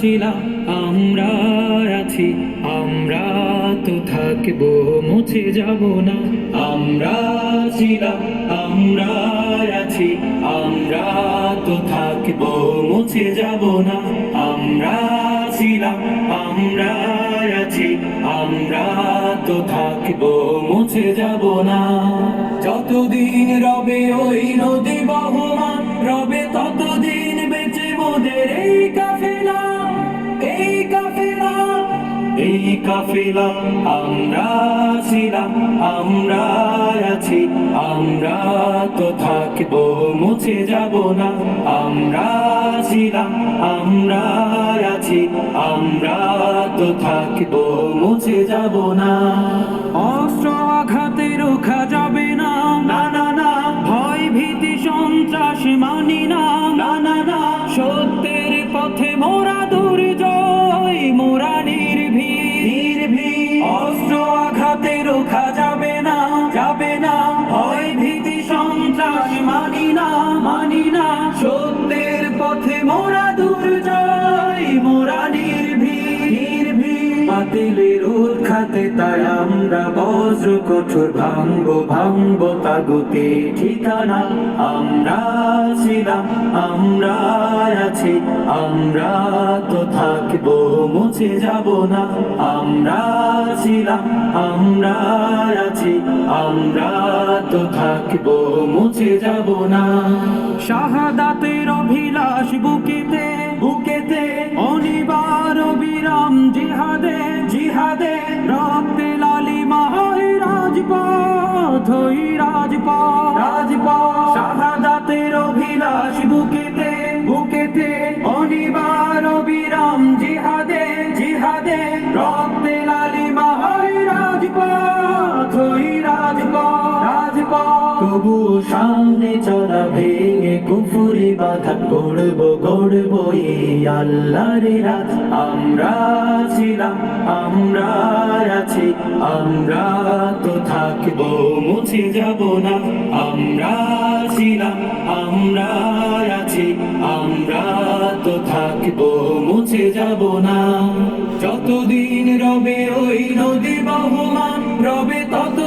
ছিলাম আমরা আছি, আমরা তো থাকবো, মুছে যাব না। আমরা ছিলাম আমরা আছি, আমরা তো থাকবো, মুছে যাব না। আমরা ছিলাম আমরা আছি, আমরা তো থাকবো, মুছে যাব না। যতদিন রবে ওই নদী বহমান, রবে ততদিন বেঁচে মোদের এই কাফেলা, এই কাফেলা, এই কাফেলা। আমরা ছিলাম আমরা আছি, আমরা তো থাকবো, মুছে যাব না। আমরা ছিলাম আমরা আছি, আমরা তো থাকবো, মুছে যাব না। অস্ত্র আঘাতে রোখা যাবে না, না না না। ভয় ভীতি সন্ত্রাস মানি না, না না না। সত্যের পথে মোরা দুর্জয়, মোরা নির্ভীক, নির্ভীক। অস্ত্র আঘাতে রোখা যাবে না, যাবে না। ভয় ভীতি সন্ত্রাস মানি না, মানি না। সত্যের পথে মোরা দুর্জয়, মোরা নির্ভীক, নির্ভীক। বাতিলের উৎখাতে তাই আমরা বজ্র কঠোর ভাঙবো, ভাঙবো তাগুতে ঠিকানা। আমরা ছিলাম আমরা আছি, আমরা তো থাকবো, মুছে যাব না। আমরা ছিলাম আমরা আছি, আমরা তো থাকবো, মুছে যাব না। শাহাদাতের অভিলাষ বুকেতে, বুকেতে। অনিবার বিরাম জিহাদে, জিহাদে। রক্তে লালিমা হয় রাজপথ, ওই রাজপথ, রাজপথ। শাহাদাতের অভিলাষ বুকেতে, বুকেতে। অনিবার বিরাম জিহাদে, জিহাদে। রক্তে লালিমা হয় রাজপথ, ওই রাজপথ, রাজপথ। তবু সামনে চলা ভেঙে কুফুরি বাধা গড়বো, গড়বো এই আল্লাহর রাত। আমরা ছিলাম আমরা আছি, আমরা তো থাকবো, মুছে যাব না। আমরা ছিলাম আমরা আছি, আমরা তো থাকবো, মুছে যাব না। যতদিন রবে ওই নদী বহমান, রবে তত